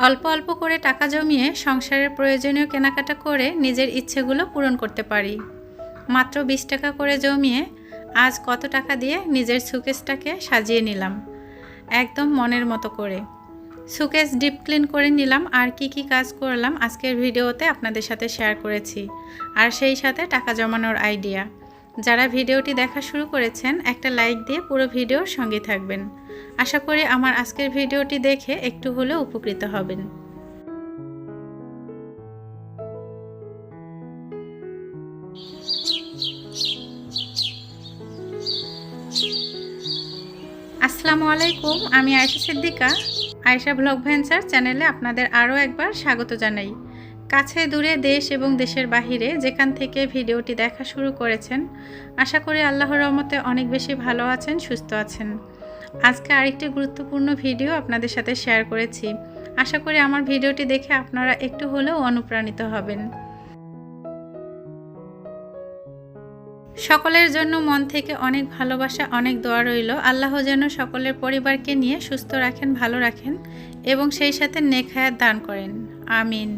অল্প অল্প করে টাকা জমিয়ে সংসারের প্রয়োজনীয় কেনাকাটা করে নিজের ইচ্ছেগুলো পূরণ করতে পারি। মাত্র 20 টাকা করে জমিয়ে আজ কত টাকা দিয়ে নিজের সুকেসটাকে সাজিয়ে নিলাম একদম মনের মতো করে। সুকেস ডিপ ক্লিন করে নিলাম আর কি কি কাজ করলাম আজকের ভিডিওতে আপনাদের সাথে শেয়ার করেছি, আর সেই সাথে টাকা জমানোর আইডিয়া। যারা ভিডিওটি দেখা শুরু করেছেন একটা লাইক দিয়ে পুরো ভিডিওর সঙ্গে থাকবেন। আশা করি আমার আজকের ভিডিওটি দেখে একটু হলেও উপকৃত হবেন। আসসালামু আলাইকুম, আমি আয়েশা সিদ্দিকা। আয়েশা ব্লগ ভেঞ্চার চ্যানেলে আপনাদের আরও একবার স্বাগত জানাই। কাছে দূরে দেশ এবং দেশের বাহিরে যেখান থেকে ভিডিওটি দেখা শুরু করেছেন, আশা করি আল্লাহর রহমতে অনেক বেশি ভালো আছেন, সুস্থ আছেন। আজকে আরেকটি গুরুত্বপূর্ণ ভিডিও আপনাদের সাথে শেয়ার করেছি। আশা করি আমার ভিডিওটি দেখে আপনারা একটু হলেও অনুপ্রাণিত হবেন। সকলের জন্য মন থেকে অনেক ভালোবাসা, অনেক দোয়া রইল। আল্লাহ যেন সকলের পরিবারকে নিয়ে সুস্থ রাখেন, ভালো রাখেন এবং সেই সাথে নেক হায়াত দান করেন, আমিন।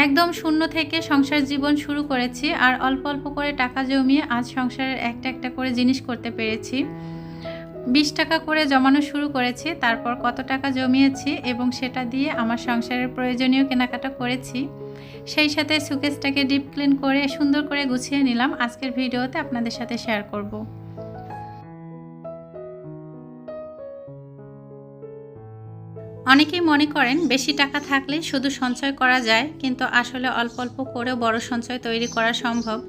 একদম শূন্য থেকে সংসার জীবন শুরু করেছি আর অল্প অল্প করে টাকা জমিয়ে আজ সংসারের একটা একটা করে জিনিস করতে পেরেছি। 20 টাকা করে জমানো শুরু করেছি, তারপর কত টাকা জমিয়েছি এবং সেটা দিয়ে আমার সংসারের প্রয়োজনীয় কেনাকাটা করেছি। সেই সাথে সুকেসটাকে ডিপ ক্লিন করে সুন্দর করে গুছিয়ে নিলাম, আজকের ভিডিওতে আপনাদের সাথে শেয়ার করব। অনেকেই মনে করেন বেশি টাকা থাকলে শুধু সঞ্চয় করা যায়, কিন্তু আসলে অল্প অল্প করেও বড় সঞ্চয় তৈরি করা সম্ভব।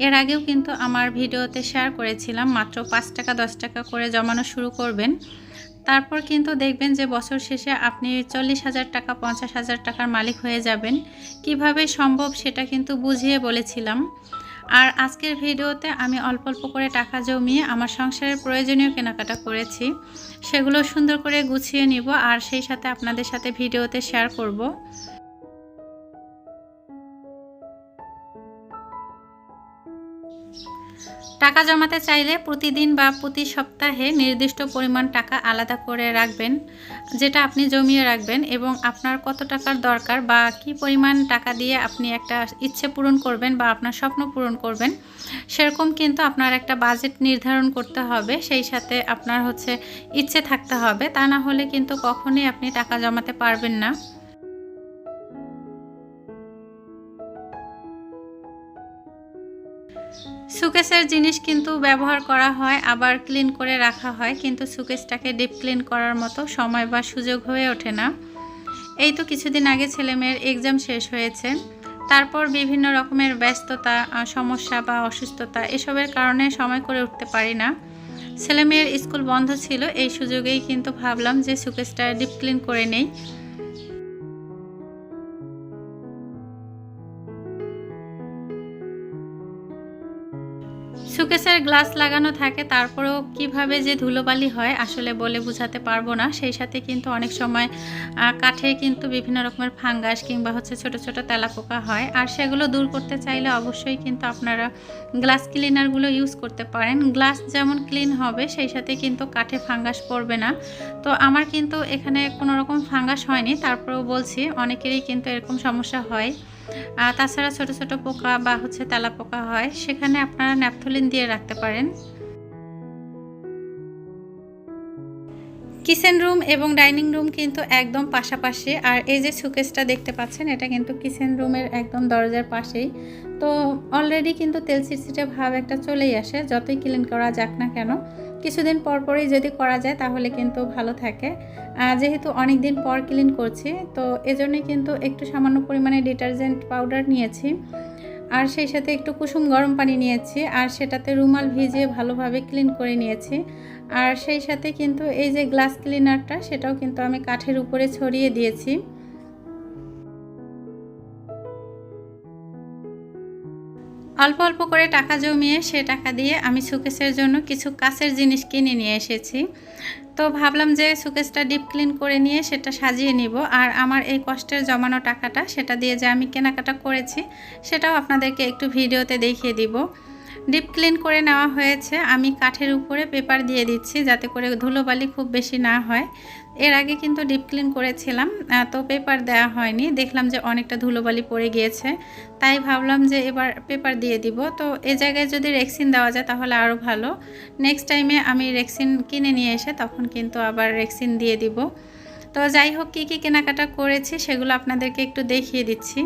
এর আগেও কিন্তু আমার ভিডিওতে শেয়ার করেছিলাম মাত্র 5 টাকা 10 টাকা করে জমানো শুরু করবেন, তারপর কিন্তু দেখবেন যে বছর শেষে আপনি 40,000 টাকা 50,000 টাকার মালিক হয়ে যাবেন। কিভাবে সম্ভব সেটা কিন্তু বুঝিয়ে বলেছিলাম। আর আজকের ভিডিওতে আমি অল্প অল্প করে টাকা জমিয়ে আমার সংসারের প্রয়োজনীয় কেনাকাটা করেছি, সেগুলো সুন্দর করে গুছিয়ে নিব আর সেই সাথে আপনাদের সাথে ভিডিওতে শেয়ার করব। টাকা জমাতে চাইলে প্রতিদিন বা প্রতি সপ্তাহে নির্দিষ্ট পরিমাণ টাকা আলাদা করে রাখবেন, যেটা আপনি জমিয়ে রাখবেন এবং আপনার কত টাকার দরকার বা কি পরিমাণ টাকা দিয়ে আপনি একটা ইচ্ছে পূরণ করবেন বা আপনার স্বপ্ন পূরণ করবেন, সেরকম কিন্তু আপনার একটা বাজেট নির্ধারণ করতে হবে। সেই সাথে আপনার ইচ্ছে থাকতে হবে, তা না হলে কিন্তু কখনোই আপনি টাকা জমাতে পারবেন না। সুকেসের জিনিস কিন্তু ব্যবহার করা হয়, আবার ক্লিন করে রাখা হয়, কিন্তু সুকেসটাকে ডিপ ক্লিন করার মতো সময় বা সুযোগ হয়ে ওঠে না। এই তো কিছুদিন আগে ছেলেমেয়ের এক্সাম শেষ হয়েছে, তারপর বিভিন্ন রকমের ব্যস্ততা, সমস্যা বা অসুস্থতা এসবের কারণে সময় করে উঠতে পারি না। ছেলেমেয়ের স্কুল বন্ধ ছিল, এই সুযোগেই কিন্তু ভাবলাম যে সুকেসটা ডিপ ক্লিন করে নেই। সুকেসের গ্লাস লাগানো থাকে, তারপরেও কিভাবে যে ধুলোবালি হয় আসলে বলে বোঝাতে পারবো না। সেই সাথে কিন্তু অনেক সময় কাঠে কিন্তু বিভিন্ন রকমের ফাঙ্গাস কিংবা ছোট ছোট তেলাপোকা হয়, আর সেগুলো দূর করতে চাইলে অবশ্যই কিন্তু আপনারা গ্লাস ক্লিনারগুলো ইউজ করতে পারেন। গ্লাস যেমন ক্লিন হবে সেই সাথে কিন্তু কাঠে ফাঙ্গাস পড়বে না। তো আমার কিন্তু এখানে কোনো রকম ফাঙ্গাস হয়নি, তারপরেও বলছি অনেকেরই কিন্তু এরকম সমস্যা হয়। তাছাড়া ছোট ছোট পোকা বা তেলাপোকা হয়, সেখানে আপনারা ন্যাপথলিন দিয়ে রাখতে পারেন। কিচেন রুম এবং ডাইনিং রুম কিন্তু একদম পাশাপাশি, আর এই যে সুকেসটা দেখতে পাচ্ছেন এটা কিন্তু কিচেন রুমের একদম দরজার পাশেই। তো অলরেডি কিন্তু তেল চিটচিটে ভাব একটা চলেই আসে, যতই ক্লিন করা যাক না কেন। কিছুদিন পরই যদি করা যায় তাহলে কিন্তু ভালো থাকে। যেহেতু অনেক দিন পর ক্লিন করছি, তো এজন্যই কিন্তু একটু সামান্য পরিমাণে ডিটারজেন্ট পাউডার নিয়েছি, আর সেই সাথে একটু কুসুম গরম পানি নিয়েছি, আর সেটাতে রুমাল ভিজিয়ে ভালোভাবে ক্লিন করে নিয়েছি। আর সেই সাথে কিন্তু এই যে গ্লাস ক্লিনারটা সেটাও কিন্তু আমি কাঠের উপরে ছড়িয়ে দিয়েছি। অল্প অল্প করে টাকা জমিয়ে সে টাকা দিয়ে আমি সুকেসের জন্য কিছু কাচের জিনিস কিনে নিয়ে এসেছি। তো ভাবলাম যে সুকেসটা ডিপ ক্লিন করে নিয়ে সেটা সাজিয়ে নিব, আর আমার এই কষ্টের জমানো টাকাটা সেটা দিয়ে যে আমি কেনাকাটা করেছি সেটাও আপনাদেরকে একটু ভিডিওতে দেখিয়ে দিব। ডিপ ক্লিন করে নেওয়া হয়েছে। আমি কাঠের উপরে পেপার দিয়ে দিচ্ছি যাতে করে ধুলোবালি খুব বেশি না হয়। এর আগে কিন্তু ডিপ ক্লিন করেছিলাম, তো পেপার দেওয়া হয়নি। দেখলাম যে অনেকটা ধুলোবালি পড়ে গিয়েছে, তাই ভাবলাম যে এবার পেপার দিয়ে দিব। তো এই জায়গায় যদি রেক্সিন দেওয়া যায় তাহলে আরও ভালো। নেক্সট টাইমে আমি রেক্সিন কিনে নিয়ে এসে তখন কিন্তু আবার রেক্সিন দিয়ে দিব। তো যাই হোক, কী কী কেনাকাটা করেছি সেগুলো আপনাদেরকে একটু দেখিয়ে দিচ্ছি।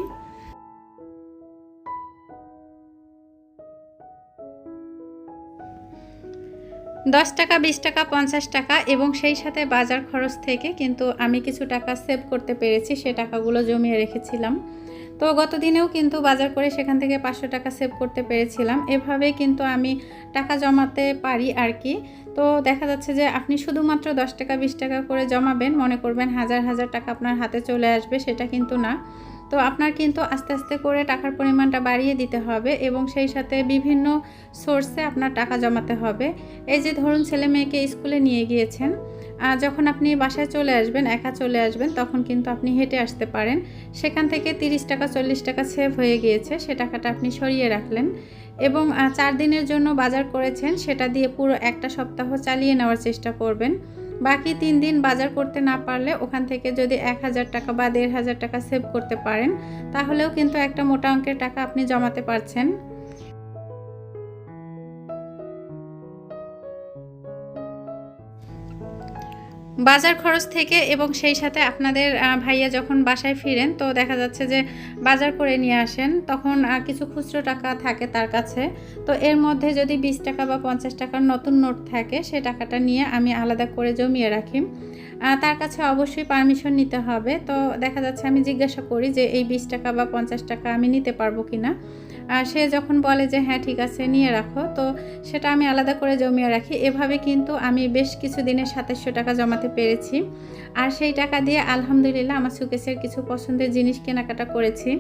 10 টাকা, 20 টাকা, 50 টাকা এবং সেই সাথে বাজার খরচ থেকে কিন্তু আমি কিছু টাকা সেভ করতে পেরেছি। সে টাকাগুলো জমিয়ে রেখেছিলাম। তো গত দিনেও কিন্তু বাজার করে সেখান থেকে 500 টাকা সেভ করতে পেরেছিলাম। এভাবেই কিন্তু আমি টাকা জমাতে পারি আর কি। তো দেখা যাচ্ছে যে আপনি শুধুমাত্র 10 টাকা 20 টাকা করে জমাবেন, মনে করবেন হাজার হাজার টাকা আপনার হাতে চলে আসবে, সেটা কিন্তু না। তো আপনার কিন্তু আস্তে আস্তে করে টাকার পরিমাণটা বাড়িয়ে দিতে হবে এবং সেই সাথে বিভিন্ন সোর্সে আপনার টাকা জমাতে হবে। এই যে ধরুন ছেলে মেয়েকে স্কুলে নিয়ে গিয়েছেন, যখন আপনি বাসায় চলে আসবেন, একা চলে আসবেন, তখন কিন্তু আপনি হেঁটে আসতে পারেন। সেখান থেকে 30 টাকা 40 টাকা সেভ হয়ে গিয়েছে, সে টাকাটা আপনি সরিয়ে রাখলেন এবং 4 দিনের জন্য বাজার করেছেন, সেটা দিয়ে পুরো একটা সপ্তাহ চালিয়ে নেওয়ার চেষ্টা করবেন। বাকি 3 দিন বাজার করতে না পারলে ওখান থেকে যদি 1000 টাকা বা 1500 টাকা সেভ করতে পারেন, তাহলেও কিন্তু একটা মোটা অঙ্কের টাকা আপনি জমাতে পারছেন। বাজার খরচ থেকে এবং সেই সাথে আপনাদের ভাইয়া যখন বাসায় ফিরেন তো দেখা যাচ্ছে যে বাজার করে নিয়ে আসেন, তখন কিছু খুচরো টাকা থাকে তার কাছে। তো এর মধ্যে যদি 20 টাকা বা 50 টাকার নতুন নোট থাকে, সে টাকাটা নিয়ে আমি আলাদা করে জমিয়ে রাখি। তার কাছে অবশ্যই পারমিশন নিতে হবে। তো দেখা যাচ্ছে আমি জিজ্ঞাসা করি যে এই 20 টাকা বা 50 টাকা আমি নিতে পারবো কিনা। সে যখন বলে যে হ্যাঁ ঠিক আছে নিয়ে রাখো, তো সেটা আমি আলাদা করে জমিয়ে রাখি। এভাবে কিন্তু আমি বেশ কিছু দিনে 2700 টাকা জমাতে পেরেছি। আর সেই টাকা দিয়ে আলহামদুলিল্লাহ আমার সুকেসের কিছু পছন্দের জিনিস কেনাকাটা করেছি।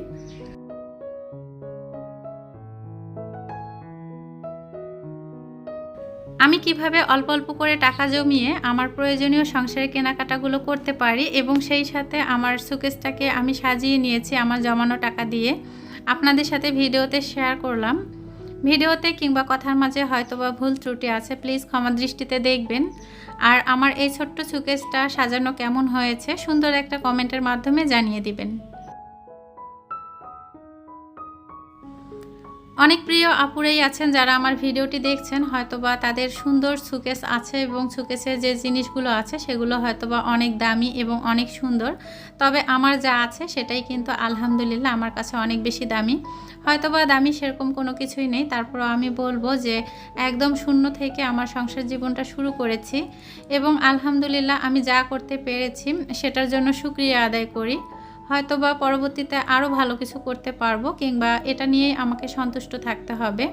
আমি কিভাবে অল্প অল্প করে টাকা জমিয়ে আমার প্রয়োজনীয় সংসারের কেনাকাটাগুলো করতে পারি এবং সেই সাথে আমার সুকেসটাকে আমি সাজিয়ে নিয়েছি আমার জমানো টাকা দিয়ে, আপনাদের সাথে ভিডিওতে শেয়ার করলাম। ভিডিওতে কিংবা কথার মাঝে হয়তোবা ভুল ত্রুটি আছে, প্লিজ ক্ষমা দৃষ্টিতে দেখবেন। আর আমার এই ছোট্ট সুকেসটা সাজানো কেমন হয়েছে সুন্দর একটা কমেন্টের মাধ্যমে জানিয়ে দিবেন। অনেক প্রিয় আপুরাই আছেন যারা আমার ভিডিওটি দেখছেন, হয়তোবা তাদের সুন্দর সুকেস আছে এবং সুকেসের যে জিনিসগুলো আছে সেগুলো হয়তোবা অনেক দামি এবং অনেক সুন্দর। তবে আমার যা আছে সেটাই কিন্তু আলহামদুলিল্লাহ আমার কাছে অনেক বেশি দামি। হয়তোবা দামি সেরকম কোনো কিছুই নেই, তারপরও আমি বলবো যে একদম শূন্য থেকে আমার সংসার জীবনটা শুরু করেছি এবং আলহামদুলিল্লাহ আমি যা করতে পেরেছি সেটার জন্য শুকরিয়া আদায় করি। হয়তোবা পরবর্তীতে আরও ভালো কিছু করতে পারবো কিংবা এটা নিয়েই আমাকে সন্তুষ্ট থাকতে হবে।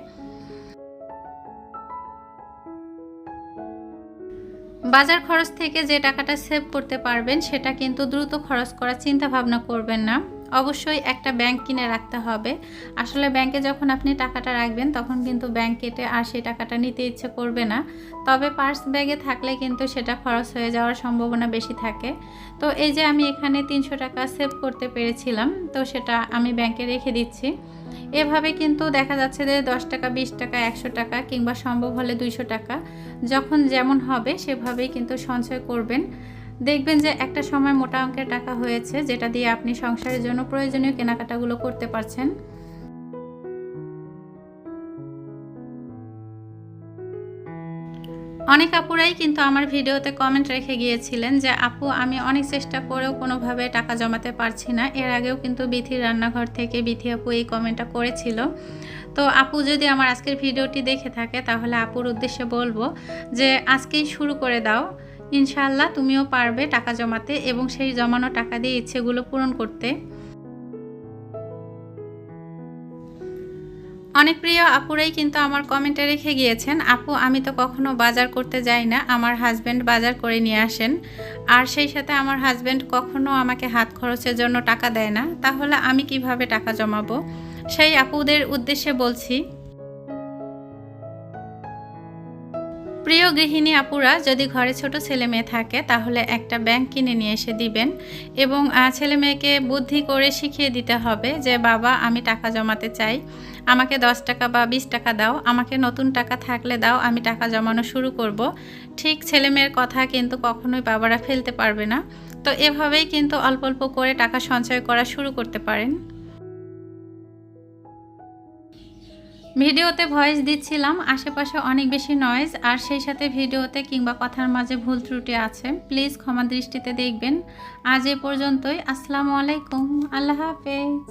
বাজার খরচ থেকে যে টাকাটা সেভ করতে পারবেন সেটা কিন্তু দ্রুত খরচ করার চিন্তা ভাবনা করবেন না। অবশ্যই একটা ব্যাংক কিনে রাখতে হবে। আসলে ব্যাংকে যখন আপনি টাকাটা রাখবেন তখন কিন্তু ব্যাংক কেটে আর সেই টাকাটা নিতে ইচ্ছে করবে না। তবে পার্স ব্যাগে থাকলে কিন্তু সেটা খরচ হয়ে যাওয়ার সম্ভাবনা বেশি থাকে। তো এই যে আমি এখানে 300 টাকা সেভ করতে পেরেছিলাম, তো সেটা আমি ব্যাংকে রেখে দিচ্ছি। এভাবে কিন্তু দেখা যাচ্ছে যে 10 টাকা 20 টাকা 100 টাকা কিংবা সম্ভব হলে 200 টাকা যখন যেমন হবে সেভাবেই কিন্তু সঞ্চয় করবেন। দেখবেন যে একটা সময় মোটা অঙ্কের টাকা হয়েছে যেটা দিয়ে আপনি সংসারের জন্য প্রয়োজনীয় কেনাকাটাগুলো করতে পারছেন। অনেক আপুরাই কিন্তু আমার ভিডিওতে কমেন্ট রেখে গিয়েছিলেন যে আপু আমি অনেক চেষ্টা করেও কোনোভাবে টাকা জমাতে পারছি না। এর আগেও কিন্তু বিথির রান্নাঘর থেকে বিথি আপু এই কমেন্টটা করেছিল। তো আপু যদি আমার আজকের ভিডিওটি দেখে থাকে তাহলে আপুর উদ্দেশ্যে বলবো যে আজকেই শুরু করে দাও, ইনশাআল্লাহ তুমিও পারবে টাকা জমাতে এবং সেই জমানো টাকা দিয়ে ইচ্ছেগুলো পূরণ করতে। অনেক প্রিয় আপুরাই কিন্তু আমার কমেন্টে রেখে গিয়েছেন আপু আমি তো কখনো বাজার করতে যাই না, আমার হাজব্যান্ড বাজার করে নিয়ে আসেন আর সেই সাথে আমার হাজব্যান্ড কখনো আমাকে হাত খরচের জন্য টাকা দেয় না, তাহলে আমি কিভাবে টাকা জমাবো? সেই আপুদের উদ্দেশ্যে বলছি, প্রিয় গৃহিণী আপুরা, যদি ঘরে ছোট ছেলে মেয়ে থাকে তাহলে একটা ব্যাংক কিনে নিয়ে এসে দিবেন এবং ছেলে মেয়েকে বুদ্ধি করে শিখিয়ে দিতে হবে যে বাবা আমি টাকা জমাতে চাই, আমাকে 10 টাকা বা 20 টাকা দাও, আমাকে নতুন টাকা থাকলে দাও, আমি টাকা জমানো শুরু করব। ঠিক ছেলে মেয়ের কথা কিন্তু কখনোই বাবারা ফেলতে পারবে না। তো এভাবেই কিন্তু অল্প অল্প করে টাকা সঞ্চয় করা শুরু করতে পারেন। ভিডিওতে ভয়েস দিচ্ছিলাম, আশেপাশে অনেক বেশি নয়েজ, আর সেই সাথে ভিডিওতে কিংবা কথার মাঝে ভুল ত্রুটি আছে, প্লিজ ক্ষমা দৃষ্টিতে দেখবেন। আজ এ পর্যন্তই। আসসালামু আলাইকুম, আল্লাহ হাফেজ।